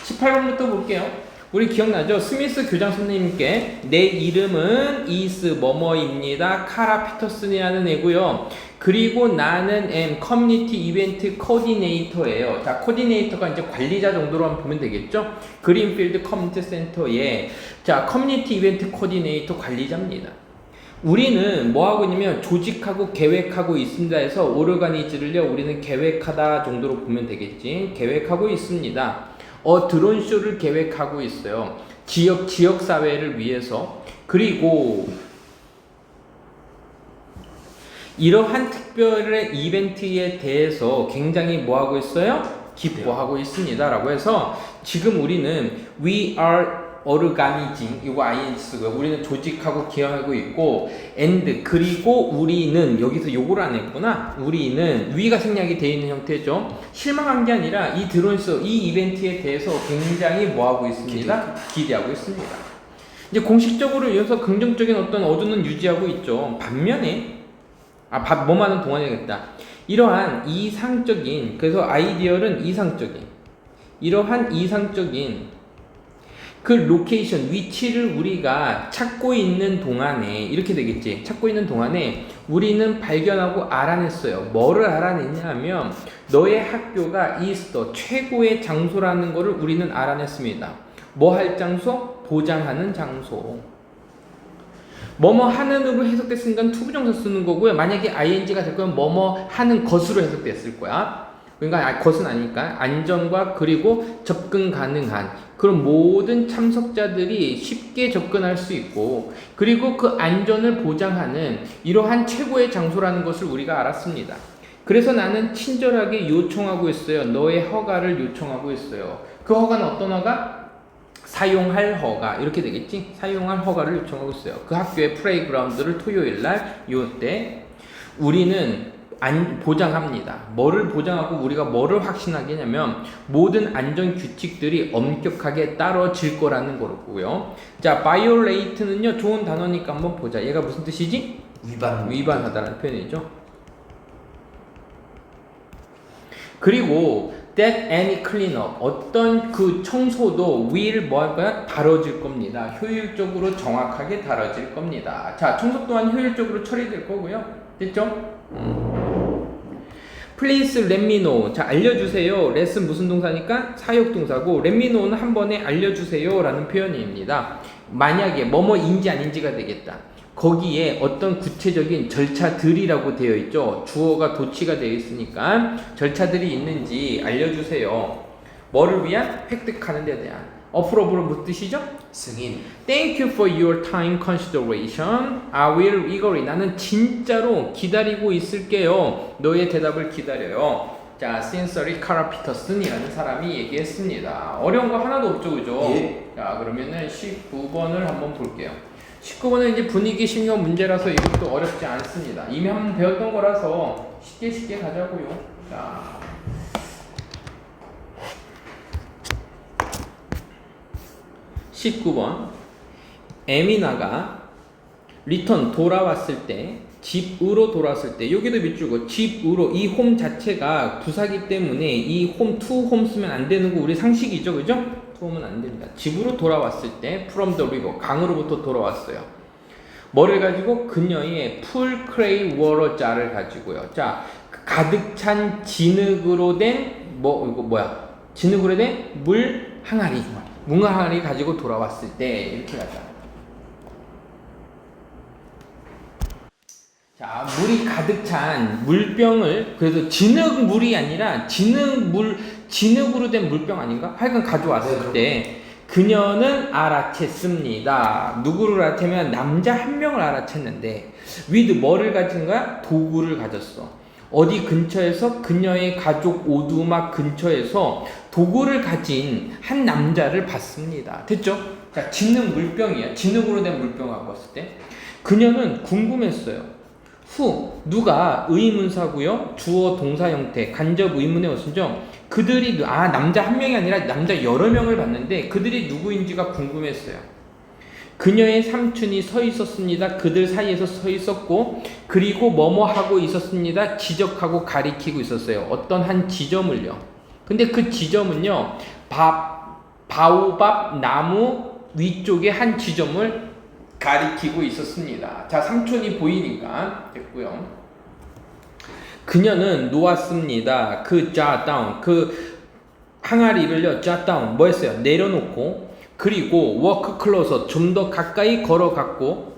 18번부터 볼게요. 우리 기억나죠? 스미스 교장 선생님께 내 이름은 이스 뭐뭐입니다. 카라 피터슨이라는 애고요. 그리고 나는 커뮤니티 이벤트 코디네이터예요. 자, 코디네이터가 이제 관리자 정도로 보면 되겠죠? 그린필드 커뮤니티 센터의 자, 커뮤니티 이벤트 코디네이터 관리자입니다. 우리는 뭐 하고 있냐면 조직하고 계획하고 있습니다 해서 오르가니즈를요 우리는 계획하다 정도로 보면 되겠지. 계획하고 있습니다. 드론쇼를 계획하고 있어요. 지역 사회를 위해서. 그리고 이러한 특별한 이벤트에 대해서 굉장히 뭐 하고 있어요? 기뻐하고 있습니다 라고 해서 지금 우리는 we are organizing 이거 ing 쓰고요. 우리는 조직하고 기여하고 있고 and 그리고 우리는 여기서 요걸 안 했구나. 우리는 위가 생략이 되어 있는 형태죠. 실망한 게 아니라 이 드론쇼 이 이벤트에 대해서 굉장히 뭐 하고 있습니다. 기대하고 있습니다. 이제 공식적으로 이어서 긍정적인 어떤 어두는 유지하고 있죠. 반면에 뭐만은 동안이겠다. 이러한 이상적인 그래서 아이디어는 이러한 이상적인 그 로케이션 위치를 우리가 찾고 있는 동안에 이렇게 되겠지. 찾고 있는 동안에 우리는 발견하고 알아냈어요. 뭐를 알아냈냐 하면 너의 학교가 이스터 최고의 장소라는 것을 우리는 알아냈습니다. 뭐 할 장소? 보장하는 장소. 뭐뭐 하는으로 해석됐으니까 투부정사 쓰는 거고요. 만약에 ing가 될 거면 뭐뭐 하는 것으로 해석됐을 거야. 그러니까 것은 아니니까 안전과 그리고 접근 가능한 그런 모든 참석자들이 쉽게 접근할 수 있고 그리고 그 안전을 보장하는 이러한 최고의 장소라는 것을 우리가 알았습니다. 그래서 나는 친절하게 요청하고 있어요. 너의 허가를 요청하고 있어요. 그 허가는 어떤 허가? 사용할 허가 이렇게 되겠지? 사용할 허가를 요청하고 있어요. 그 학교의 플레이그라운드를 토요일날 요때 우리는 보장합니다. 뭐를 보장하고 우리가 뭐를 확신하겠냐면 모든 안전 규칙들이 엄격하게 따라질 거라는 거고요. 자, violate는요 좋은 단어니까 한번 보자. 얘가 무슨 뜻이지? 위반하다라는 표현이죠. 그리고 that any cleanup 어떤 그 청소도 will 뭐 할 거야? 다뤄질 겁니다. 효율적으로 정확하게 다뤄질 겁니다. 자, 청소 또한 효율적으로 처리될 거고요. 됐죠? Please let me know. 자, 알려주세요. let은 무슨 동사니까? 사역동사고 let me know는 한 번에 알려주세요 라는 표현입니다. 만약에 뭐뭐인지 아닌지가 되겠다. 거기에 어떤 구체적인 절차들이라고 되어 있죠. 주어가 도치가 되어 있으니까 절차들이 있는지 알려주세요. 뭐를 위한? 획득하는 데 대한. approve는 무슨 뜻이죠? 승인. Thank you for your time consideration. I will eagerly. 나는 진짜로 기다리고 있을게요. 너의 대답을 기다려요. 자, sincerely 카라 피터슨이라는 사람이 얘기했습니다. 어려운 거 하나도 없죠, 그죠? 예. 자, 그러면은 19번을 한번 볼게요. 19번은 이제 분위기 신경 문제라서 이것도 어렵지 않습니다. 이미 한번 배웠던 거라서 쉽게 가자고요. 자. (19번) 에미나가 리턴 돌아왔을 때 집으로 돌아왔을 때 여기도 밑줄고 집으로 이 홈 자체가 부사기 때문에 이 홈 to 홈 쓰면 안 되는 거 우리 상식이죠, 그죠? to 홈은 안 됩니다. 집으로 돌아왔을 때 from the river 강으로부터 돌아왔어요. 뭐를 가지고? 그녀의 full clay water jar을 가지고요. 자, 가득 찬 진흙으로 된 이거 뭐야? 진흙으로 된 물 항아리. 뭉항아리 가지고 돌아왔을 때 이렇게 가자. 자, 물이 가득 찬 물병을 그래서 진흙물이 아니라 진흙으로 된 물병 아닌가? 하여간 가져왔을 때 그녀는 알아챘습니다. 누구를 알아채면 남자 한 명을 알아챘는데 with 뭐를 가진 거야? 도구를 가졌어. 어디 근처에서 그녀의 가족 오두막 근처에서 도구를 가진 한 남자를 봤습니다. 됐죠? 자, 진흙 물병이야. 진흙으로 된 물병하고 왔을 때 그녀는 궁금했어요. 누가 의문사고요. 주어 동사 형태 간접 의문의 어순죠. 그들이 남자 한 명이 아니라 남자 여러 명을 봤는데 그들이 누구인지가 궁금했어요. 그녀의 삼촌이 서 있었습니다. 그들 사이에서 서 있었고 그리고 뭐뭐 하고 있었습니다. 지적하고 가리키고 있었어요. 어떤 한 지점을요. 근데 그 지점은요. 바오밥 나무 위쪽에 한 지점을 가리키고 있었습니다. 자, 삼촌이 보이니까 됐고요. 그녀는 놓았습니다. 그 jot down, 그 항아리를요, jot down, 뭐 했어요? 내려놓고, 그리고 walk closer, 좀 더 가까이 걸어갔고,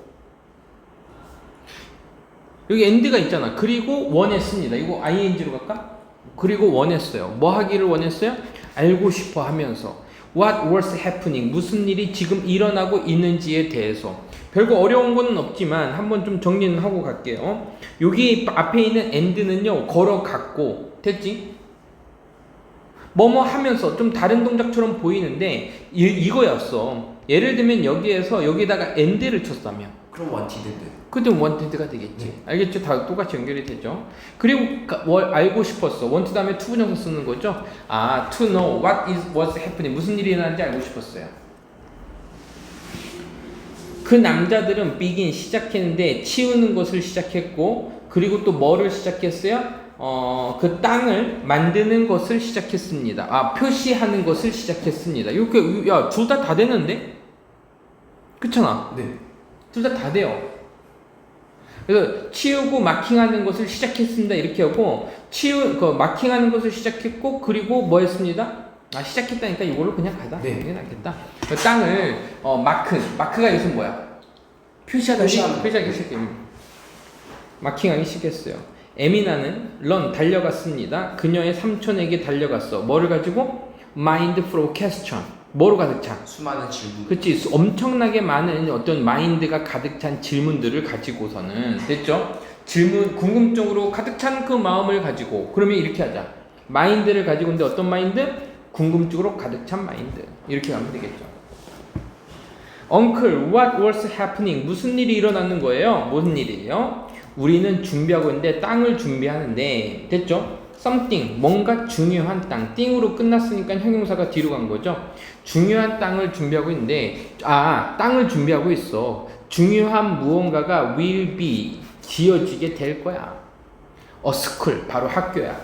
여기 end가 있잖아. 그리고 원했습니다. 이거 ing로 갈까? 그리고 원했어요. 뭐 하기를 원했어요? 알고 싶어 하면서. What was happening? 무슨 일이 지금 일어나고 있는지에 대해서. 별거 어려운 거는 없지만 한번 좀 정리는 하고 갈게요. 여기 앞에 있는 end는요, 걸어갔고, 됐지? 뭐뭐 하면서 좀 다른 동작처럼 보이는데 이거였어. 예를 들면 여기에서 여기다가 end를 쳤다면 그럼 wanted. 그때 wanted가 되겠지. 알겠죠? 다 똑같이 연결이 되죠. 그리고 알고 싶었어. want 다음에 to 분형사 쓰는 거죠. 아, to know what was happening. 무슨 일이 일어나는지 알고 싶었어요. 그 남자들은 begin 시작했는데 치우는 것을 시작했고, 그리고 또 뭐를 시작했어요? 그 땅을 만드는 것을 시작했습니다. 아, 표시하는 것을 시작했습니다. 이렇게, 야, 둘 다 되는데? 그렇잖아. 네. 둘 다 돼요. 그래서 치우고 마킹하는 것을 시작했습니다. 이렇게 하고, 마킹하는 것을 시작했고, 그리고 뭐 했습니다? 아, 시작했다니까 이걸로 그냥 가자. 네. 이게 낫겠다. 땅을, 마크가 이것은 뭐야? 표시하기 시작했어요. 마킹하기 시작했어요. 에미나는 달려갔습니다. 그녀의 삼촌에게 달려갔어. 뭐를 가지고? Mind flow question. 뭐로 가득 찬? 수많은 질문. 그치, 엄청나게 많은 어떤 마인드가 가득 찬 질문들을 가지고서는, 됐죠? 질문, 궁금증으로 가득 찬 그 마음을 가지고, 그러면 이렇게 하자. 마인드를 가지고 있는데 어떤 마인드? 궁금증으로 가득 찬 마인드. 이렇게 하면 되겠죠. Uncle, what was happening? 무슨 일이 일어나는 거예요? 무슨 일이에요? 우리는 준비하고 있는데 땅을 준비하는데, 됐죠? something, 뭔가 중요한 땅. 띵으로 끝났으니까 형용사가 뒤로 간 거죠. 중요한 땅을 준비하고 있는데, 땅을 준비하고 있어. 중요한 무언가가 will be, 지어지게 될 거야. A school, 바로 학교야.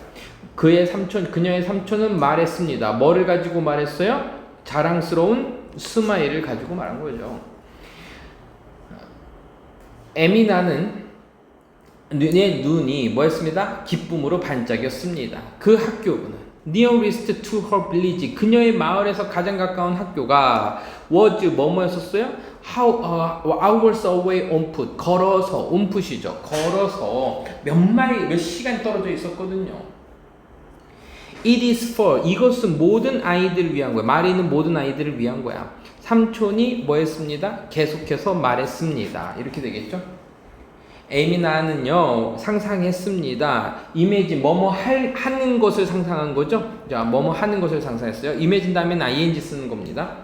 그녀의 삼촌은 말했습니다. 뭐를 가지고 말했어요? 자랑스러운 스마일을 가지고 말한 거죠. 에미나는 내 눈이 뭐였습니다? 기쁨으로 반짝였습니다. 그 학교는 nearest to her village, 그녀의 마을에서 가장 가까운 학교가 was 뭐뭐였었어요? hours away on foot, 걸어서, on foot이죠. 걸어서 몇 시간 떨어져 있었거든요. It is for, 이것은 모든 아이들을 위한 거야. 마리는 모든 아이들을 위한 거야. 삼촌이 뭐 했습니다? 계속해서 말했습니다. 이렇게 되겠죠? 에미나는요, 상상했습니다. 이미지, 하는 것을 상상한 거죠? 자, 하는 것을 상상했어요. 이미지 다음엔 ing 쓰는 겁니다.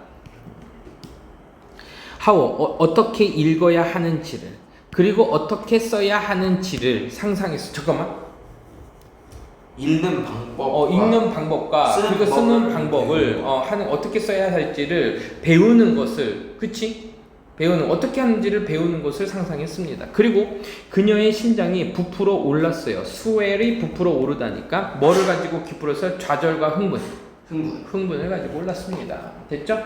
어떻게 읽어야 하는지를, 그리고 어떻게 써야 하는지를 상상했어. 잠깐만. 읽는 방법과 그리고 쓰는 방법을 어떻게 써야 할지를 배우는 것을, 그치? 어떻게 하는지를 배우는 것을 상상했습니다. 그리고 그녀의 심장이 부풀어 올랐어요. 스웰이 부풀어 오르다니까 뭐를 가지고 부풀어서 좌절과 흥분을 가지고 올랐습니다. 됐죠?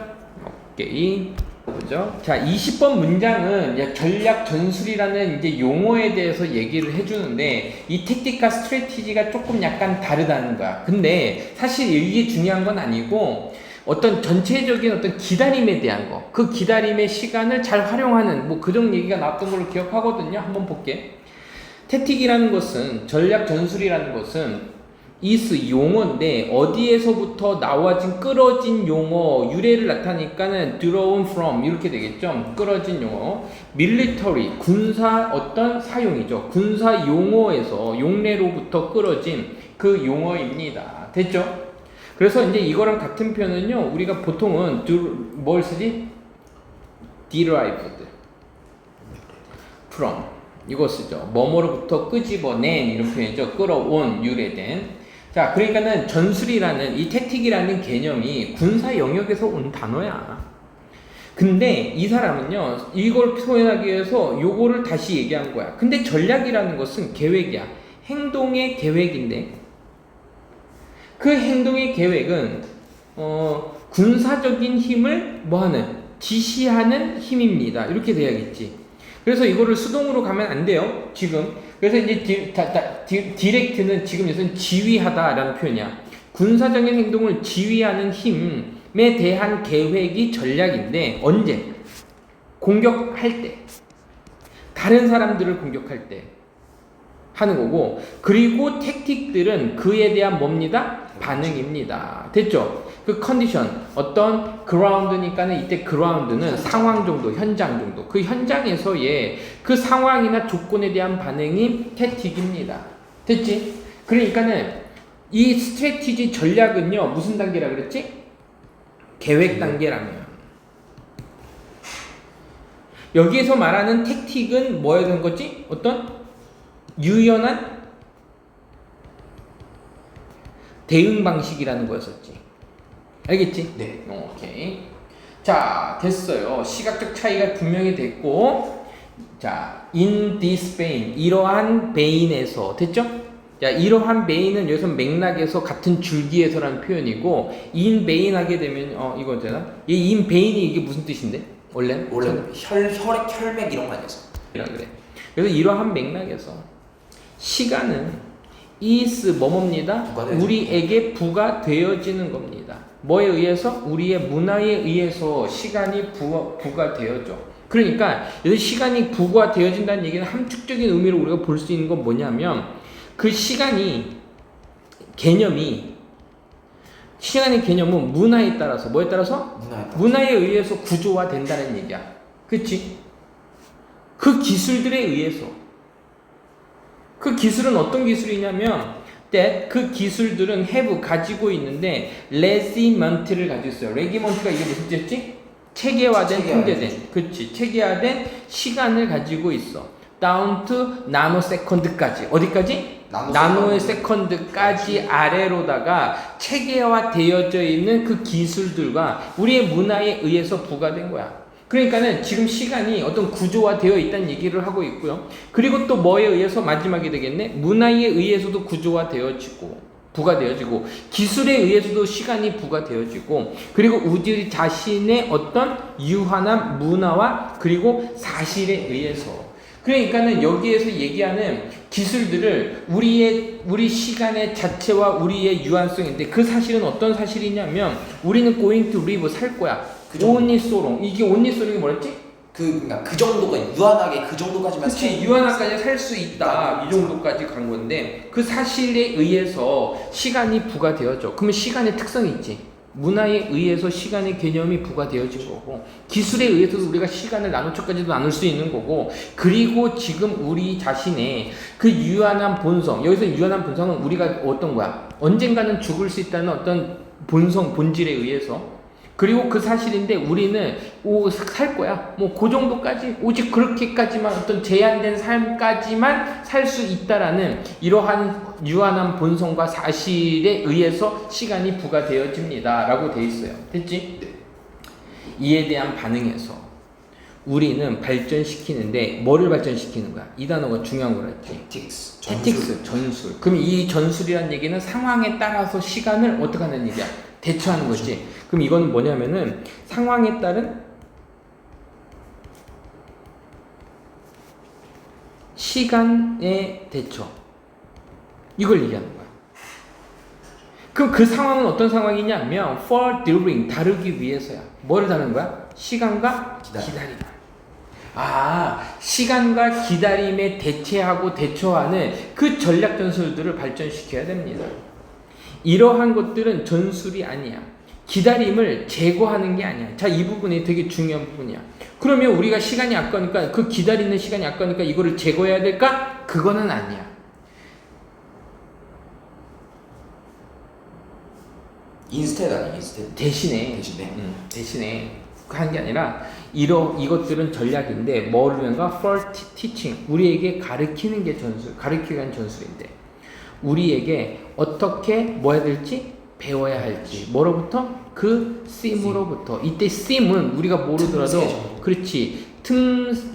오케이. 보죠. 자, 20번 문장은 전략 전술이라는 이제 용어에 대해서 얘기를 해주는데, 이 택틱과 스트래티지가 조금 약간 다르다는 거야. 근데 사실 이게 중요한 건 아니고, 어떤 전체적인 어떤 기다림에 대한 거, 그 기다림의 시간을 잘 활용하는 뭐 그런 얘기가 나왔던 걸로 기억하거든요. 한번 볼게. 택틱이라는 것은, 전략 전술이라는 것은 is 용어인데 어디에서부터 나와진 끌어진 용어, 유래를 나타내니까는 drawn from 이렇게 되겠죠. 끌어진 용어. military, 군사 어떤 사용이죠. 군사 용어에서, 용례로부터 끌어진 그 용어입니다. 됐죠? 그래서 이제 이거랑 같은 표현은요, 우리가 보통은 뭘 쓰지? derived from 이거 쓰죠. 뭐뭐로부터 끄집어낸 이런 표현이죠. 끌어온, 유래된. 자, 그러니까는 전술이라는 이 택틱이라는 개념이 군사 영역에서 온 단어야. 근데 이 사람은요, 이걸 표현하기 위해서 요거를 다시 얘기한 거야. 근데 전략이라는 것은 계획이야. 행동의 계획인데, 그 행동의 계획은 군사적인 힘을 뭐하는 지시하는 힘입니다. 이렇게 돼야겠지. 그래서 이거를 수동으로 가면 안 돼요. 지금. 그래서 이제 디렉트는 지금 여기서는 지휘하다라는 표현이야. 군사적인 행동을 지휘하는 힘에 대한 계획이 전략인데 언제? 공격할 때. 다른 사람들을 공격할 때 하는 거고, 그리고 택틱들은 그에 대한 뭡니다? 반응입니다. 됐죠? 그 컨디션, 어떤 그라운드니까는 이때 그라운드는 상황 정도, 현장 정도. 그 현장에서의 그 상황이나 조건에 대한 반응이 택틱입니다. 됐지? 그러니까는 이 스트래티지 전략은요, 무슨 단계라 그랬지? 계획 단계라면. 여기에서 말하는 택틱은 뭐여야 되는 거지? 어떤 유연한 대응 방식이라는 거였었지. 알겠지? 네. 오케이. 자, 됐어요. 시각적 차이가 분명히 됐고, 자, in this vein, 이러한 베인에서, 됐죠? 자, 이러한 베인은 여기서 맥락에서 같은 줄기에서라는 표현이고, in vein 하게 되면 이거잖아. 이 in vein이 이게 무슨 뜻인데? 원래 혈액 이런 거 아니었어? 그래. 그래서 이러한 맥락에서 시간은 is 뭐뭡니다? 우리에게 부가되어지는 겁니다. 뭐에 의해서? 우리의 문화에 의해서 시간이 부가되어져. 그러니까 여기 시간이 부가되어진다는 얘기는 함축적인 의미로 우리가 볼 수 있는 건 뭐냐면 그 시간의 개념은 문화에 따라서 뭐에 따라서? 문화에 의해서 구조화된다는 얘기야. 그치? 그 기술들에 의해서. 그 기술은 어떤 기술이냐면 that 그 기술들은 have 가지고 있는데 레지먼트를 가지고 있어요. 레기먼트가 이게 무슨 뜻이지? 체계화된 통제된. 그치? 체계화된 시간을 가지고 있어. down to 나노세컨드까지. 어디까지? 나노의 세컨드까지 아래로다가 체계화되어져 있는 그 기술들과 우리의 문화에 의해서 부과된 거야. 그러니까는 지금 시간이 어떤 구조화되어 있다는 얘기를 하고 있고요. 그리고 또 뭐에 의해서 마지막이 되겠네? 문화에 의해서도 구조화되어지고 부과되어지고 기술에 의해서도 시간이 부과되어지고 그리고 우리 자신의 어떤 유한한 문화와 그리고 사실에 의해서 그러니까는 여기에서 얘기하는 기술들을 우리 시간의 자체와 우리의 유한성인데 그 사실은 어떤 사실이냐면 우리는 going to live 살 거야. only so long. 이게 only so long이 뭐랬지? 그러니까 그 정도가 유한하게 그 정도까지만. 그렇지. 유한하까지 살 수 있다. 이 정도까지 간 건데 그 사실에 의해서 시간이 부과되어져. 그러면 시간의 특성이 있지. 문화에 의해서 시간의 개념이 부과되어진 거고 기술에 의해서도 우리가 시간을 나누초까지도 나눌 수 있는 거고 그리고 지금 우리 자신의 그 유한한 본성 여기서 유한한 본성은 우리가 어떤 거야? 언젠가는 죽을 수 있다는 어떤 본질에 의해서 그리고 그 사실인데 우리는 살 거야. 뭐 그 정도까지 오직 그렇게까지만 어떤 제한된 삶까지만 살 수 있다라는 이러한 유한한 본성과 사실에 의해서 시간이 부과되어집니다라고 돼 있어요. 됐지? 네. 이에 대한 반응에서 우리는 발전시키는데 뭐를 발전시키는 거야? 이 단어가 중요한 거랬지. 택틱스, 전술. 그럼 이 전술이라는 얘기는 상황에 따라서 시간을 어떻게 하는 얘기야? 대처하는 거지. 그럼 이거는 뭐냐면은 상황에 따른 시간의 대처. 이걸 얘기하는 거야. 그럼 그 상황은 어떤 상황이냐면 for during 다루기 위해서야. 뭐를 다루는 거야? 시간과 기다림. 시간과 기다림에 대체하고 대처하는 그 전략 전술들을 발전시켜야 됩니다. 이러한 것들은 전술이 아니야. 기다림을 제거하는 게 아니야. 자, 이 부분이 되게 중요한 부분이야. 그러면 우리가 시간이 아까우니까 그 기다리는 시간이 아까우니까 이거를 제거해야 될까? 그거는 아니야. 인스테드 아니야? 인스테드. 대신에 한 게 아니라 이것들은 전략인데 뭐를 위한가? For teaching. 우리에게 가르치는 게 가르치기 위한 전술인데 우리에게 어떻게 뭐 해야 될지 배워야 할지 뭐로부터? 그 씀으로부터. 이때 씀은 우리가 모르더라도 그렇지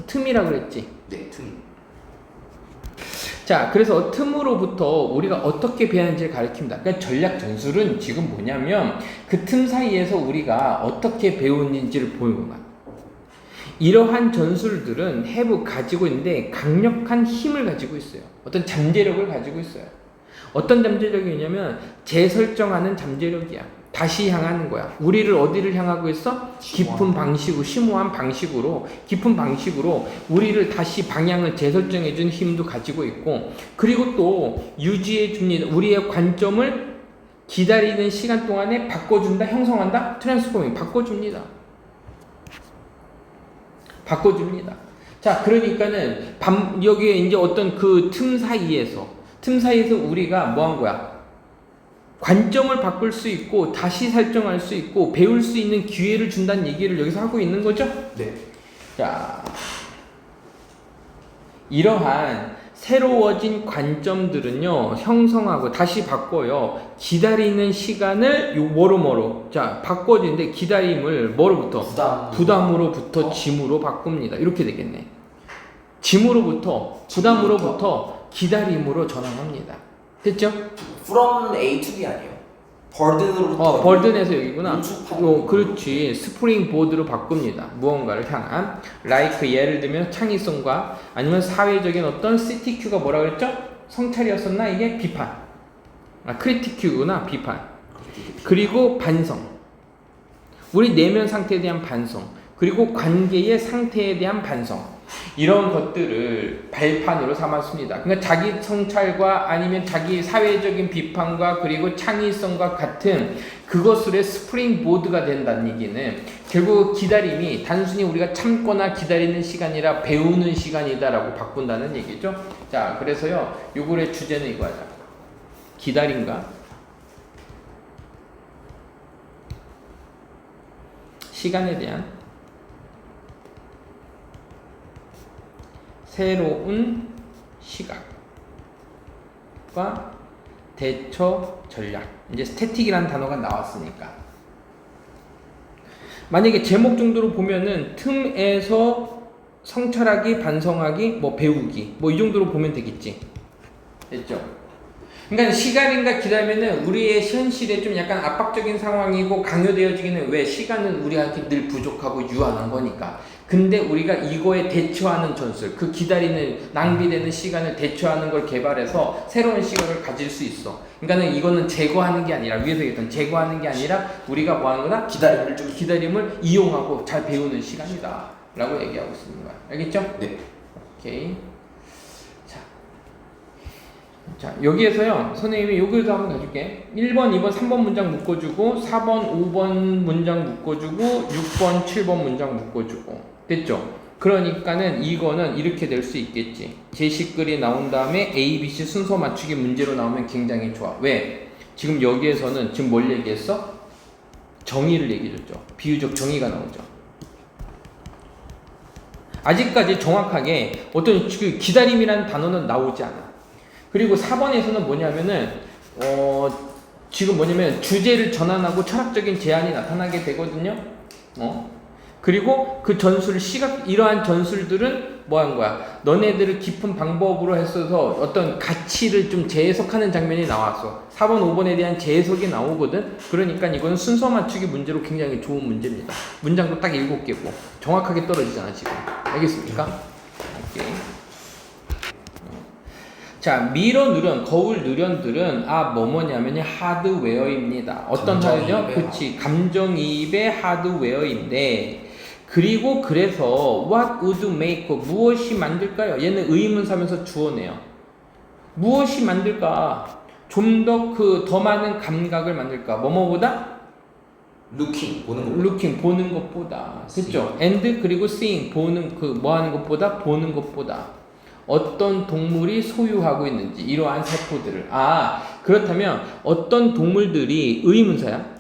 틈이라고 그랬지. 네, 틈. 자, 그래서 틈으로부터 우리가 어떻게 배하는지를 가르칩니다. 그러니까 전략 전술은 지금 뭐냐면 그 틈 사이에서 우리가 어떻게 배우는지를 보는 거야. 이러한 전술들은 have 가지고 있는데 강력한 힘을 가지고 있어요. 어떤 잠재력을 가지고 있어요. 어떤 잠재력이냐면 재설정하는 잠재력이야. 다시 향하는 거야. 우리를 어디를 향하고 있어? 깊은 방식으로, 심오한 방식으로, 깊은 방식으로 우리를 다시 방향을 재설정해 준 힘도 가지고 있고, 그리고 또 유지해 줍니다. 우리의 관점을 기다리는 시간 동안에 바꿔준다, 형성한다, 트랜스포밍, 바꿔줍니다. 바꿔줍니다. 자, 그러니까는 여기에 이제 어떤 그 틈 사이에서 우리가 뭐 한 거야? 관점을 바꿀 수 있고 다시 설정할 수 있고 배울 수 있는 기회를 준다는 얘기를 여기서 하고 있는 거죠? 네. 자, 이러한 새로워진 관점들은요 형성하고 다시 바꿔요. 기다리는 시간을 뭐로 자 바꿔주는데 기다림을 뭐로부터? 부담으로부터 짐으로 바꿉니다. 이렇게 되겠네. 짐으로부터 부담으로부터 기다림으로 전환합니다. 됐죠? From A to B 아니에요? burden으로부터 burden에서 여기구나. 운축하는 그렇지. 스프링 보드로 바꿉니다. 무언가를 향한 like 예를 들면 창의성과 아니면 사회적인 어떤 CTQ가 뭐라 그랬죠? 성찰이었었나 이게? 비판. 크리티큐구나. 비판. 그리고 반성. 우리 내면 상태에 대한 반성. 그리고 관계의 상태에 대한 반성. 이런 것들을 발판으로 삼았습니다. 그러니까 자기 성찰과 아니면 자기 사회적인 비판과 그리고 창의성과 같은 그것들의 스프링 보드가 된다는 얘기는 결국 기다림이 단순히 우리가 참거나 기다리는 시간이라 배우는 시간이다라고 바꾼다는 얘기죠. 자, 그래서요, 요거의 주제는 이거 하자. 기다림과 시간에 대한 새로운 시각과 대처 전략. 이제 스태틱이라는 단어가 나왔으니까. 만약에 제목 정도로 보면은 틈에서 성찰하기, 반성하기, 뭐 배우기, 뭐 이 정도로 보면 되겠지. 됐죠? 그러니까 시간인가 기다리면은 우리의 현실에 좀 약간 압박적인 상황이고 강요되어지기는 왜? 시간은 우리한테 늘 부족하고 유한한 거니까. 근데 우리가 이거에 대처하는 전술, 그 기다리는 낭비되는 시간을 대처하는 걸 개발해서 새로운 시각을 가질 수 있어. 그러니까는 이거는 제거하는 게 아니라 위에서 얘기했던 제거하는 게 아니라 우리가 뭐 하는 거다? 기다림을 이용하고 잘 배우는 시간이다 라고 얘기하고 있는 거야. 알겠죠? 네. 오케이. 자, 여기에서요, 선생님이 여기서 한번 가줄게. 1번, 2번, 3번 문장 묶어주고, 4번, 5번 문장 묶어주고, 6번, 7번 문장 묶어주고. 됐죠? 그러니까는 이거는 이렇게 될 수 있겠지. 제시글이 나온 다음에 A, B, C 순서 맞추기 문제로 나오면 굉장히 좋아. 왜? 지금 여기에서는 지금 뭘 얘기했어? 정의를 얘기해줬죠. 비유적 정의가 나오죠. 아직까지 정확하게 어떤 그 기다림이라는 단어는 나오지 않아. 그리고 4번에서는 뭐냐면은 지금 뭐냐면 주제를 전환하고 철학적인 제안이 나타나게 되거든요. 그리고 그 전술 이러한 전술들은 뭐 한 거야? 너네들을 깊은 방법으로 했어서 어떤 가치를 좀 재해석하는 장면이 나왔어. 4번, 5번에 대한 재해석이 나오거든. 그러니까 이거는 순서 맞추기 문제로 굉장히 좋은 문제입니다. 문장도 딱 7개고 정확하게 떨어지잖아 지금. 알겠습니까? 오케이. 자, 미러 누련, 거울 누련들은 뭐냐면요 하드웨어입니다. 어떤 하드웨어요? 그렇지, 감정이입의 하드웨어인데, 그리고 그래서 what would make 무엇이 만들까요? 얘는 의문사면서 주어네요. 무엇이 만들까? 좀 더 더 많은 감각을 만들까? 뭐뭐보다? 보는 것보다. 됐죠? and 그리고 seeing 보는 뭐 하는 것보다 보는 것보다. 어떤 동물이 소유하고 있는지 이러한 세포들을 그렇다면 어떤 동물들이 의문사야?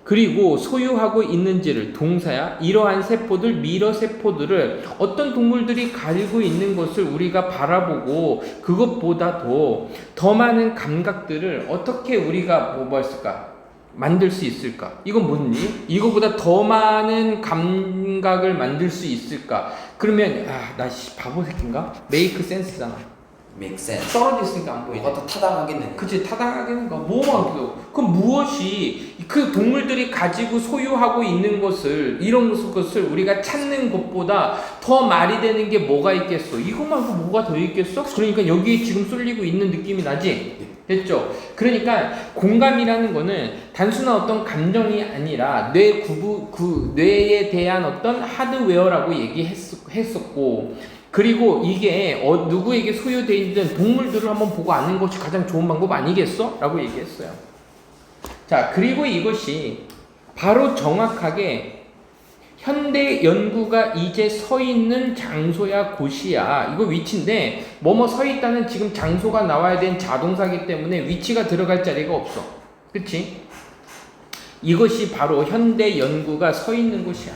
그리고 소유하고 있는지를 동사야? 이러한 세포들, 미러 세포들을 어떤 동물들이 가지고 있는 것을 우리가 바라보고 그것보다도 더 많은 감각들을 어떻게 우리가 뭐 했을까? 만들 수 있을까? 이건 뭐니? 이거보다 더 많은 감각을 만들 수 있을까? 그러면 나 바보 새끼인가? 메이크 센스잖아. make sense. 떨어져 있으니까 안 보이네. 뭐가 더 타당하겠네. 그치, 타당하겠는가? 뭐만 그래도. 그럼 무엇이 그 동물들이 가지고 소유하고 있는 것을, 이런 것을 우리가 찾는 것보다 더 말이 되는 게 뭐가 있겠어? 이거 말고 뭐가 더 있겠어? 그러니까 여기에 지금 쏠리고 있는 느낌이 나지? 됐죠? 그러니까 공감이라는 거는 단순한 어떤 감정이 아니라 뇌에 대한 어떤 하드웨어라고 얘기했었고, 그리고 이게 누구에게 소유되어 있는 동물들을 한번 보고 아는 것이 가장 좋은 방법 아니겠어? 라고 얘기했어요. 자, 그리고 이것이 바로 정확하게 현대 연구가 이제 서 있는 장소야 곳이야. 이거 위치인데 뭐뭐 서 있다는 지금 장소가 나와야 되는 자동사기 때문에 위치가 들어갈 자리가 없어. 그치? 이것이 바로 현대 연구가 서 있는 곳이야.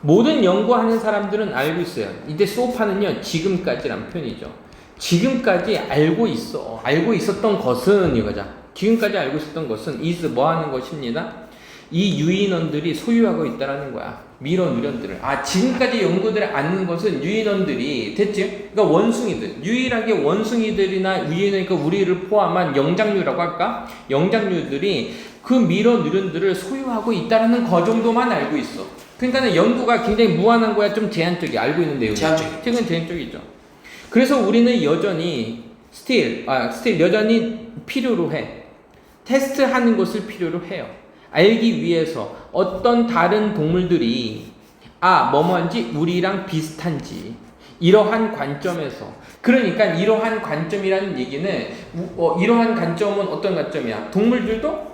모든 연구하는 사람들은 알고 있어요. 이제 소파는요, 지금까지란 표현이죠. 지금까지 알고 있어. 알고 있었던 것은 이거죠. 지금까지 알고 있었던 것은 is 뭐 하는 것입니다. 이 유인원들이 소유하고 있다라는 거야. 미러누련들을. 지금까지 연구들을 아는 것은 유인원들이 됐지? 그러니까 원숭이들. 유일하게 원숭이들이나 유인원이니까 우리를 포함한 영장류라고 할까? 영장류들이 그 미러누련들을 소유하고 있다라는 거 정도만 알고 있어. 그러니까는 연구가 굉장히 무한한 거야. 좀 제한적이 알고 있는 내용이. 최근 제한적이죠. 그래서 우리는 여전히 still 여전히 필요로 해. 테스트하는 것을 필요로 해요. 알기 위해서 어떤 다른 동물들이 뭐뭐한지 우리랑 비슷한지 이러한 관점에서, 그러니까 이러한 관점이라는 얘기는 이러한 관점은 어떤 관점이야? 동물들도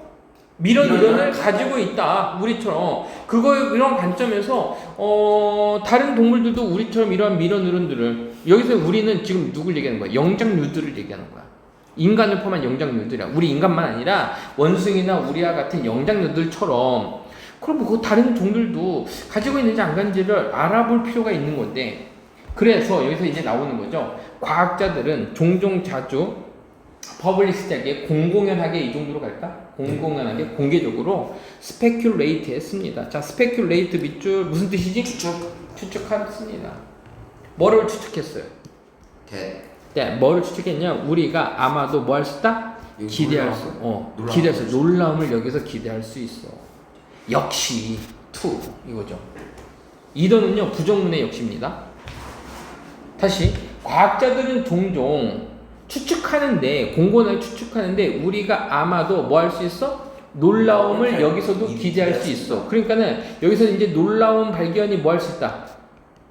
미러누련을 가지고 있다. 우리처럼. 이런 관점에서 다른 동물들도 우리처럼 이러한 미러누련들을, 여기서 우리는 지금 누굴 얘기하는 거야? 영장류들을 얘기하는 거야. 인간을 포함한 영장류들이야. 우리 인간만 아니라 원숭이나 우리와 같은 영장류들처럼. 그럼 그 다른 종들도 가지고 있는지 안 가는지를 알아볼 필요가 있는 건데, 그래서 여기서 이제 나오는 거죠. 과학자들은 종종 자주 퍼블리시하게 공공연하게 이 정도로 갈까? 공공연하게 공개적으로 스페큘레이트 했습니다. 자, 스페큘레이트 밑줄 무슨 뜻이지? 추측했습니다. 뭐를 추측했어요? 네, 뭐를 추측했냐? 우리가 아마도 뭐 할 수 있다? 기대할 수, 놀라움을 여기서 기대할 수 있어. 역시 to 이거죠. 이더는요 부정문의 역시입니다. 다시, 과학자들은 종종 추측하는데, 공공연하게 추측하는데 우리가 아마도 뭐 할 수 있어? 놀라움을 여기서도 기대할 수 있어. 그러니까는 여기서 이제 놀라운 발견이 뭐 할 수 있다?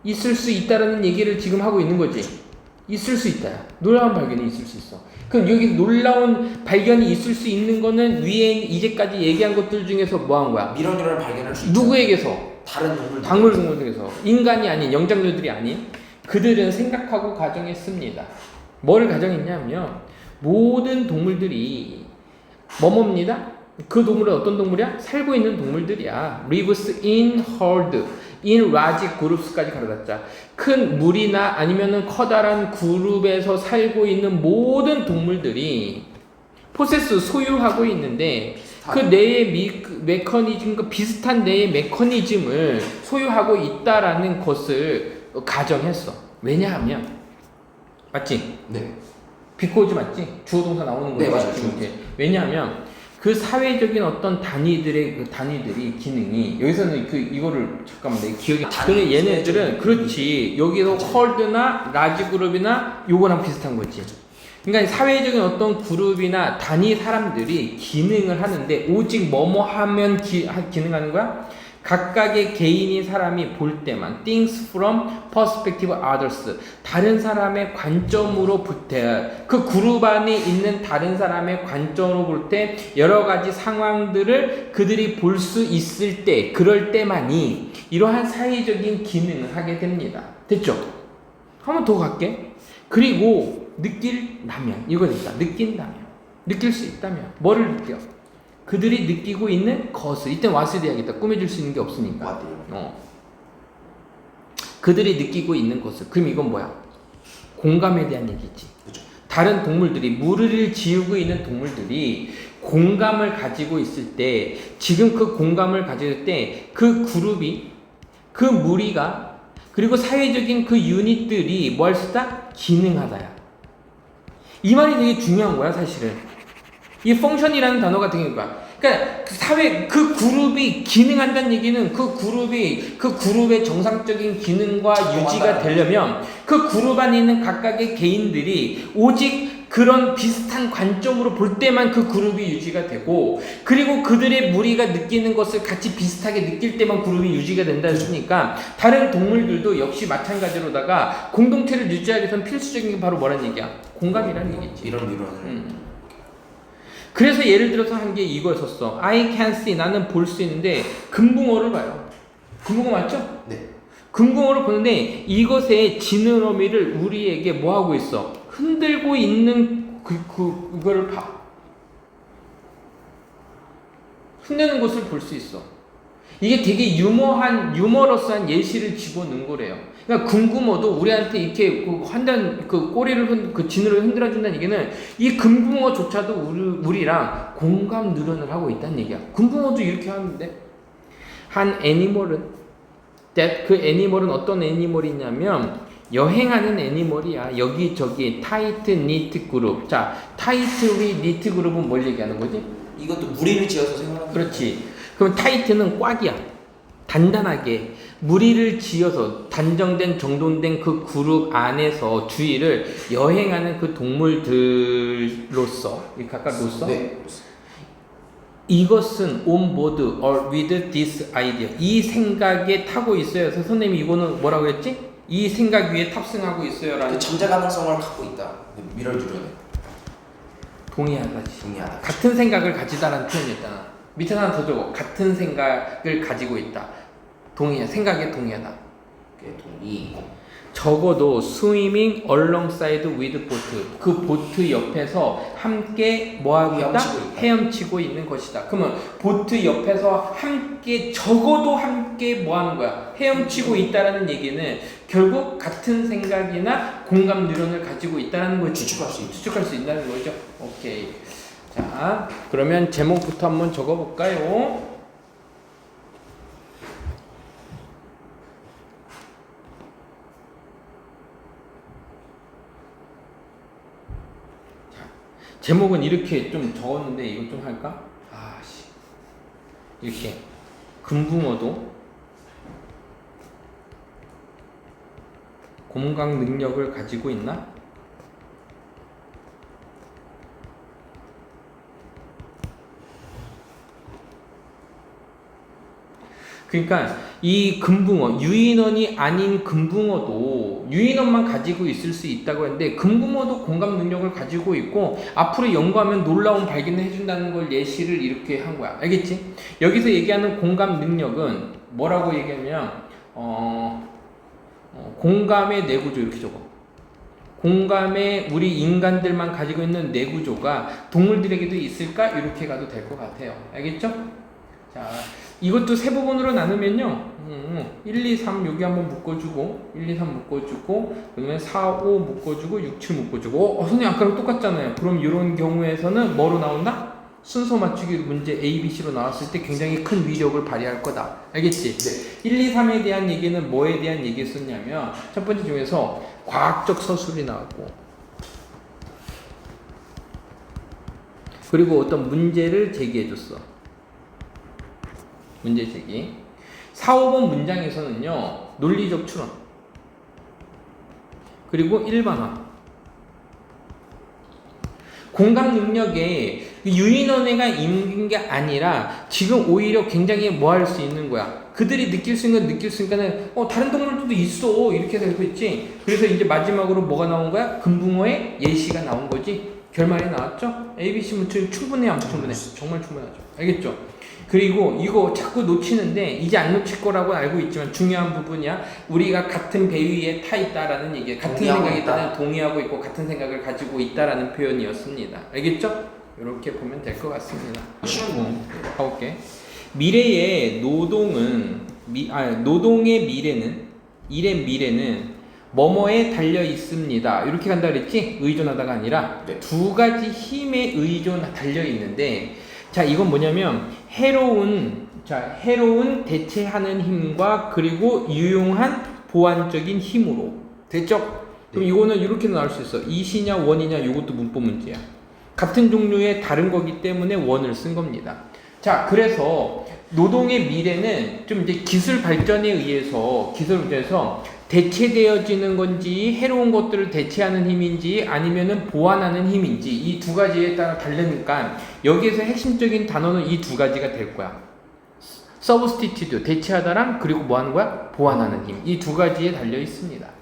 있을 수 있다라는 얘기를 지금 하고 있는 거지. 있을 수 있다. 놀라운 발견이 있을 수 있어. 그럼 여기 놀라운 발견이 있을 수 있는 거는 위에 이제까지 얘기한 것들 중에서 뭐 한 거야? 미러누련을 발견할 수 있다. 누구에게서? 다른 동물. 동물에게서. 인간이 아닌, 영장류들이 아닌 그들은 생각하고 가정했습니다. 뭐를 가정했냐면 모든 동물들이 뭐뭐입니다. 그 동물은 어떤 동물이야? 살고 있는 동물들이야. lives in herd, in large groups까지 가르쳤자. 큰 무리나 아니면은 커다란 그룹에서 살고 있는 모든 동물들이 포세스 소유하고 있는데 그 뇌의 메커니즘과 비슷한 뇌의 메커니즘을 소유하고 있다라는 것을 가정했어. 왜냐하면 맞지? 네. 비코즈 맞지? 주어동사 나오는 거지. 네, 맞아요. 왜냐하면 그 사회적인 어떤 단위들이 기능이, 여기서는 이거를 잠깐만 내 기억이. 근데 얘네들은 그렇지. 여기서 헐드나 라지 그룹이나 요거랑 비슷한 거지. 그러니까 사회적인 어떤 그룹이나 단위 사람들이 기능을 하는데 오직 뭐뭐 하면 기능하는 거야? 각각의 개인이 사람이 볼 때만 things from perspective others, 다른 사람의 관점으로 볼 때, 그 그룹 안에 있는 다른 사람의 관점으로 볼 때 여러 가지 상황들을 그들이 볼 수 있을 때, 그럴 때만이 이러한 사회적인 기능을 하게 됩니다. 됐죠? 한 번 더 갈게. 그리고 느낀다면, 이거 있다. 느낀다면, 느낄 수 있다면 뭐를 느껴? 그들이 느끼고 있는 것을, 이때 what을 해야겠다. 꾸며줄 수 있는 게 없으니까. 그들이 느끼고 있는 것을. 그럼 이건 뭐야? 공감에 대한 얘기지. 그렇죠. 다른 동물들이, 무리를 지우고 있는 동물들이 공감을 가지고 있을 때, 지금 그 공감을 가질 때 그 그룹이, 그 무리가 그리고 사회적인 그 유닛들이 뭐 할 수 있다? 기능하다야. 이 말이 되게 중요한 거야, 사실은. 이 펑션이라는 단어가 되는 거야. 그러니까 사회 그 그룹이 기능한다는 얘기는 그 그룹의 정상적인 기능과 유지가 되려면 그 그룹 안에 있는 각각의 개인들이 오직 그런 비슷한 관점으로 볼 때만 그 그룹이 유지가 되고, 그리고 그들의 무리가 느끼는 것을 같이 비슷하게 느낄 때만 그룹이 유지가 된다 했으니까 다른 동물들도 역시 마찬가지로다가 공동체를 유지하기 위해서는 필수적인 게 바로 뭐라는 얘기야? 공감이라는 얘기지. 이런 이론을. 그래서 예를 들어서 한 게 이거였었어. I can see, 나는 볼 수 있는데 금붕어를 봐요. 금붕어 맞죠? 네. 금붕어를 보는데 이것의 지느러미를 우리에게 뭐 하고 있어? 흔들고 있는 그거를 봐. 흔드는 것을 볼 수 있어. 이게 되게 유머러스한 예시를 집어넣은 거래요. 그러니까 금붕어도 우리한테 이렇게 그 꼬리를 그 지느러미 흔들어 준다는 얘기는 이 금붕어조차도 우리랑 공감 누련을 하고 있다는 얘기야. 금붕어도 이렇게 하는데 한 애니멀은 그 애니멀은 어떤 애니멀이냐면 여행하는 애니멀이야. 여기저기 타이트 니트 그룹. 자, 타이트 위 니트 그룹은 뭘 얘기하는 거지? 이것도 무리를 지어서 생각하는. 그렇지. 그럼 타이트는 꽉이야. 단단하게 무리를 지어서 단정된 정돈된 그 그룹 안에서 주위를 여행하는 그 동물들로서, 이 각각로서 네. 이것은 on board or with this idea, 이 생각에 타고 있어요. 그래서 선생님이 이거는 뭐라고 했지? 이 생각 위에 탑승하고 있어요 라는. 그 잠재 가능성을 갖고 있다. 밀어주려네. 동의하다지. 동의하다. 같은 생각을 가지다라는 표현이었잖아. 밑에 하나 더 적어. 같은 생각을 가지고 있다. 동의해. 생각에 동의하다. 동의. 적어도 swimming alongside with boat. 그 보트 옆에서 함께 뭐하고 있다? 헤엄치고 있는 것이다. 그러면 보트 옆에서 함께, 적어도 함께 뭐하는 거야? 헤엄치고 있다라는 얘기는 결국 같은 생각이나 공감 누런을 가지고 있다라는 걸 추측할 수 있다는 거죠. 오케이. 자, 그러면 제목부터 한번 적어볼까요? 자, 제목은 이렇게 좀 적었는데 이거 좀 할까? 아씨, 이렇게 금붕어도 공감 능력을 가지고 있나? 그러니까 이 금붕어, 유인원이 아닌 금붕어도 유인원만 가지고 있을 수 있다고 했는데 금붕어도 공감 능력을 가지고 있고 앞으로 연구하면 놀라운 발견을 해준다는 걸 예시를 이렇게 한 거야. 알겠지? 여기서 얘기하는 공감 능력은 뭐라고 얘기하냐면 공감의 내구조 이렇게 적어. 공감에 우리 인간들만 가지고 있는 내구조가 동물들에게도 있을까? 이렇게 가도 될 것 같아요. 알겠죠? 자, 이것도 세 부분으로 나누면요. 1, 2, 3 여기 한번 묶어주고 1, 2, 3 묶어주고 그다음에 4, 5 묶어주고 6, 7 묶어주고 선생님 아까랑 똑같잖아요. 그럼 이런 경우에서는 뭐로 나온다? 순서 맞추기 문제 A, B, C로 나왔을 때 굉장히 큰 위력을 발휘할 거다. 알겠지? 네. 1, 2, 3에 대한 얘기는 뭐에 대한 얘기였었냐면 첫 번째 중에서 과학적 서술이 나왔고 그리고 어떤 문제를 제기해줬어. 문제 제기. 4, 5번 문장에서는요 논리적 추론 그리고 일반화. 공감 능력에 유인원애가 있는 게 아니라 지금 오히려 굉장히 뭐 할 수 있는 거야. 그들이 느낄 수 있는 건 느낄 수 있으니까는 다른 동물들도 있어 이렇게 되고 있지. 그래서 이제 마지막으로 뭐가 나온 거야? 금붕어의 예시가 나온 거지. 결말이 나왔죠? ABC 문제 충분해 안 충분해? 정말 충분하죠. 알겠죠? 그리고 이거 자꾸 놓치는데 이제 안 놓칠 거라고 알고 있지만 중요한 부분이야. 우리가 같은 배 위에 타 있다라는 얘기. 같은 생각이 있다는 동의하고 있고 같은 생각을 가지고 있다라는 표현이었습니다. 알겠죠? 이렇게 보면 될 것 같습니다. 가볼게. 미래의 노동의 미래는 일의 미래는 뭐뭐에 달려 있습니다. 이렇게 간다 그랬지? 의존하다가 아니라 네. 두 가지 힘에 달려 있는데 자, 이건 뭐냐면 해로운 대체하는 힘과 그리고 유용한 보완적인 힘으로. 됐죠? 그럼 이거는 이렇게 나올 수 있어. 이시냐 원이냐 이것도 문법 문제야. 같은 종류의 다른 거기 때문에 원을 쓴 겁니다. 자, 그래서 노동의 미래는 좀 이제 기술 발전에 의해서 대체되어지는 건지 해로운 것들을 대체하는 힘인지 아니면은 보완하는 힘인지 이 두 가지에 따라 다르니까 여기에서 핵심적인 단어는 이 두 가지가 될 거야. substitute 대체하다랑 그리고 뭐 하는 거야? 보완하는 힘. 이 두 가지에 달려 있습니다.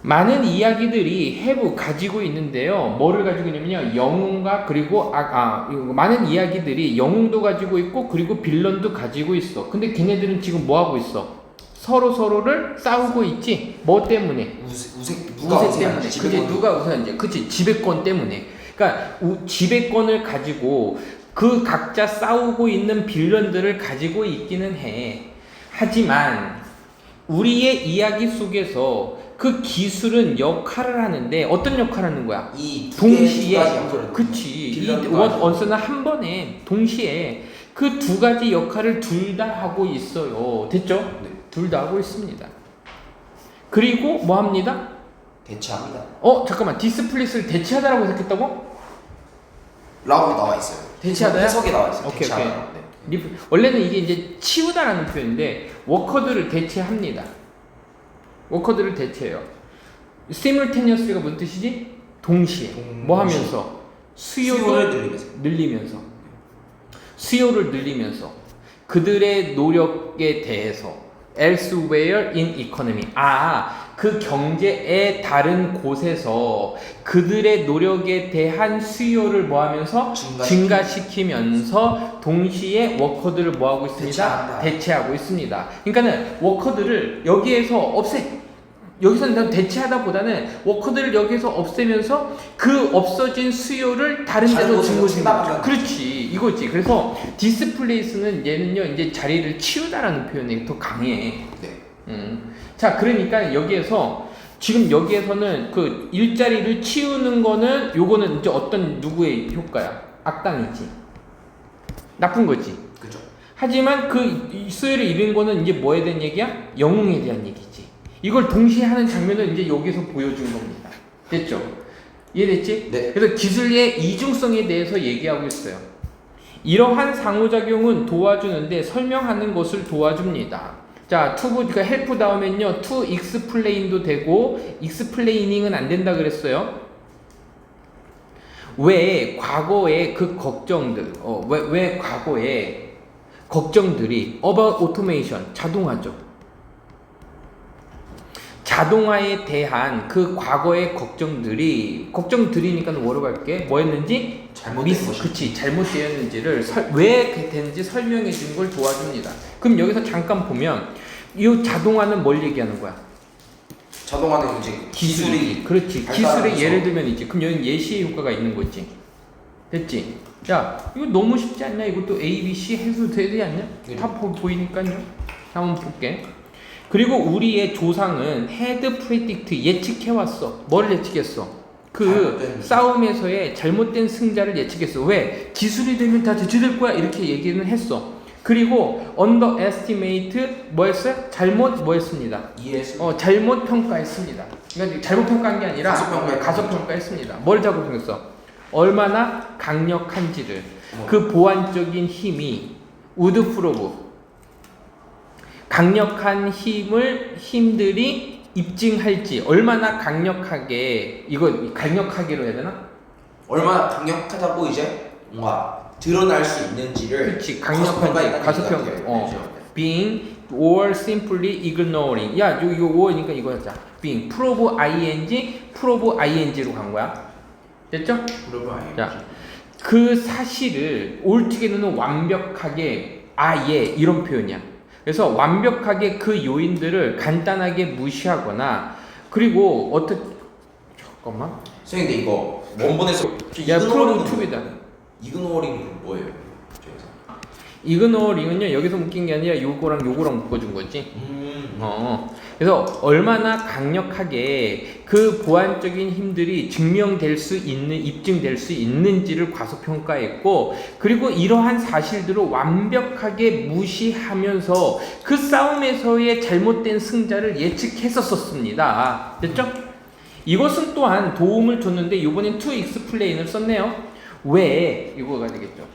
많은 이야기들이 have 가지고 있는데요. 뭐를 가지고 있냐면요. 영웅과 그리고 많은 이야기들이 영웅도 가지고 있고 그리고 빌런도 가지고 있어. 근데 걔네들은 지금 뭐 하고 있어? 서로를 싸우고 있지. 뭐 때문에? 우세 때문에. 그게 누가 우세한지. 그치. 지배권 때문에. 그러니까 지배권을 가지고 그 각자 싸우고 있는 빌런들을 가지고 있기는 해. 하지만 우리의 이야기 속에서 그 기술은 역할을 하는데 어떤 역할을 하는 거야? 동시에. 그치. 원스는 한 번에 동시에 그 두 가지 역할을 둘 다 하고 있어요. 됐죠? 네. 둘 다 하고 있습니다. 그리고 뭐 합니다? 대체합니다. 잠깐만. 디스플레이스를 대체하다라고 해석했다고? 라고 나와 있어요. 대체하다야? 해석에 나와 있어요. 오케이. 대체하다. 네. 원래는 이게 이제 치우다라는 표현인데 워커들을 대체합니다. 워커들을 대체해요. simultaneously가 무슨 뜻이지? 동시에. 뭐 하면서? 수요를 늘리면서. 수요를 늘리면서. 그들의 노력에 대해서 elsewhere in economy. 그 경제의 다른 곳에서 그들의 노력에 대한 수요를 뭐 하면서 증가시키면서 동시에 워커들을 뭐 하고 있습니다? 대체하고 있습니다. 그러니까는 워커들을 여기에서 여기서는 대체하다 보다는 워커들을 여기서 없애면서 그 없어진 수요를 다른 데서 증거준다. 그렇지. 이거지. 그래서 디스플레이스는 얘는요, 이제 자리를 치우다라는 표현이 더 강해. 네. 자, 그러니까 지금 여기에서는 그 일자리를 치우는 거는 요거는 이제 어떤 누구의 효과야? 악당이지. 나쁜 거지. 그죠. 하지만 그 수요를 잃은 거는 이제 뭐에 대한 얘기야? 영웅에 대한 얘기지. 이걸 동시에 하는 장면을 이제 여기서 보여준 겁니다. 됐죠? 이해됐지? 네. 그래서 기술의 이중성에 대해서 얘기하고 있어요. 이러한 상호작용은 도와주는데 설명하는 것을 도와줍니다. 자, 그러니까 help 다음엔요, to explain도 되고, explaining은 안 된다 그랬어요. 왜 과거의 그 걱정들, 왜 과거의 걱정들이 about automation, 자동화에 대한 그 과거의 걱정들이니까 뭐로 갈게? 뭐였는지? 잘못되었는지를 왜 됐는지 설명해 주는 걸 도와줍니다. 그럼 여기서 잠깐 보면 이 자동화는 뭘 얘기하는 거야? 자동화는 이제 기술이 그렇지. 기술의 예를 들면 있지. 그럼 여기 예시의 효과가 있는 거지. 됐지? 야, 이거 너무 쉽지 않냐? 이것도 A, B, C 해도 되지 않냐? 네. 다 보이니까요. 한번 볼게. 그리고 우리의 조상은 had predict 예측해왔어. 뭘 예측했어? 그 싸움에서의 잘못된 승자를 예측했어. 왜? 기술이 되면 다 대체될 거야 이렇게 얘기는 했어. 그리고 underestimate 뭐 했어요? 뭐 했습니다. 잘못 평가했습니다. 그러니까 잘못 평가한 게 아니라 가소평가했습니다. 뭘 잘못 평가했어? 얼마나 강력한지를 그 보완적인 힘이 would prove 강력한 힘들이 입증할지 얼마나 강력하게 강력하게로 해야 되나? 얼마나 강력하다고 이제 뭔가 드러날 수 있는지를 그렇지. 강력한지 가소평가. being or simply ignoring. 야, 이거 or니까 이거 하자. being prove ing로 간 거야. 됐죠? 자, 그 사실을 altogether는 완벽하게 이런 표현이야. 그래서 완벽하게 그 요인들을 간단하게 무시하거나 그리고 잠깐만. 선생님 근데 이거 원본에서 프로브 투비다. 이그노어링은 뭐예요? 이그노링은요 여기서 묶인 게 아니라 요거랑 요거랑 묶어준 거지. 그래서 얼마나 강력하게 그 보완적인 힘들이 증명될 수 있는, 입증될 수 있는지를 과소평가했고, 그리고 이러한 사실들을 완벽하게 무시하면서 그 싸움에서의 잘못된 승자를 예측했었습니다. 됐죠? 이것은 또한 도움을 줬는데 이번엔 to explain을 썼네요. 왜? 이거가 되겠죠.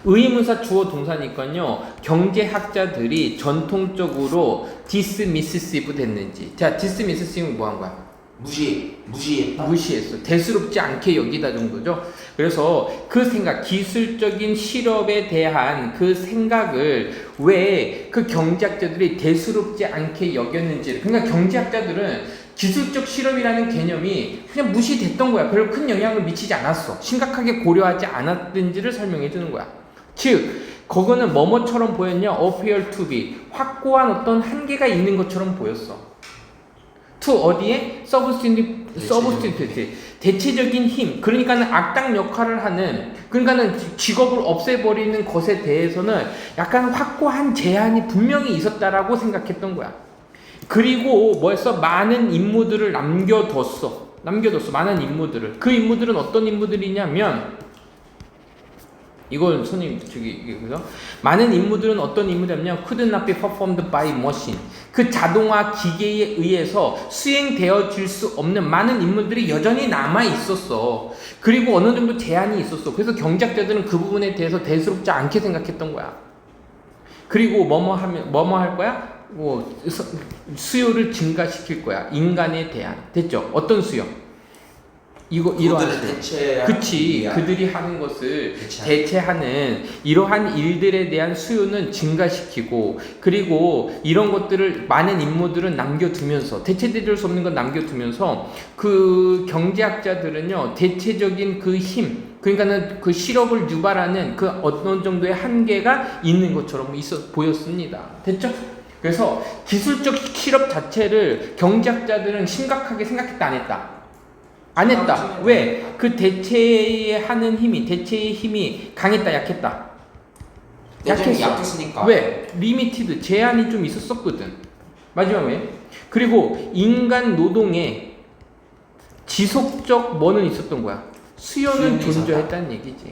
의문사 주어 동사니까요. 경제학자들이 전통적으로 dismissive 됐는지. 자, dismissive는 뭐 한 거야? 무시했어. 대수롭지 않게 여기다 정도죠. 그래서 그 생각, 기술적인 실험에 대한 그 생각을 왜 그 경제학자들이 대수롭지 않게 여겼는지. 그러니까 경제학자들은 기술적 실험이라는 개념이 그냥 무시됐던 거야. 별로 큰 영향을 미치지 않았어. 심각하게 고려하지 않았는지를 설명해 주는 거야. 즉, 그거는 뭐뭐처럼 보였냐? appear to be. 확고한 어떤 한계가 있는 것처럼 보였어. to 어디에? substitute. 대체적인 힘. 그러니까는 악당 역할을 하는, 그러니까는 직업을 없애버리는 것에 대해서는 약간 확고한 제한이 분명히 있었다라고 생각했던 거야. 그리고 뭐였어? 많은 인물들을 남겨뒀어. 많은 인물들을. 그 인물들은 어떤 인물들이냐면, 이걸 손님 그죠? 많은 인물들은 어떤 인물이냐면 could not be performed by machine. 그 자동화 기계에 의해서 수행되어질 수 없는 많은 인물들이 여전히 남아 있었어. 그리고 어느 정도 제한이 있었어. 그래서 경제학자들은 그 부분에 대해서 대수롭지 않게 생각했던 거야. 그리고 뭐뭐 할 거야? 수요를 증가시킬 거야. 인간에 대한. 됐죠? 어떤 수요? 이러한 그치, 그들이 하는 것을 대체하는 이러한 일들에 대한 수요는 증가시키고, 그리고 이런 것들을 많은 인물들은 남겨두면서, 대체될 수 없는 건 남겨두면서, 그 경제학자들은요 대체적인 그 힘, 그러니까는 그 실업을 유발하는 그 어떤 정도의 한계가 있는 것처럼 보였습니다. 됐죠? 그래서 기술적 실업 자체를 경제학자들은 심각하게 생각했다, 안 했다? 안 했다. 왜? 그 대체의 힘이 강했다, 약했다? 약했으니까. 왜? 리미티드, 제한이 좀 있었거든. 마지막에. 그리고 인간 노동에 지속적 뭐는 있었던 거야? 수요는 존재했다는 얘기지.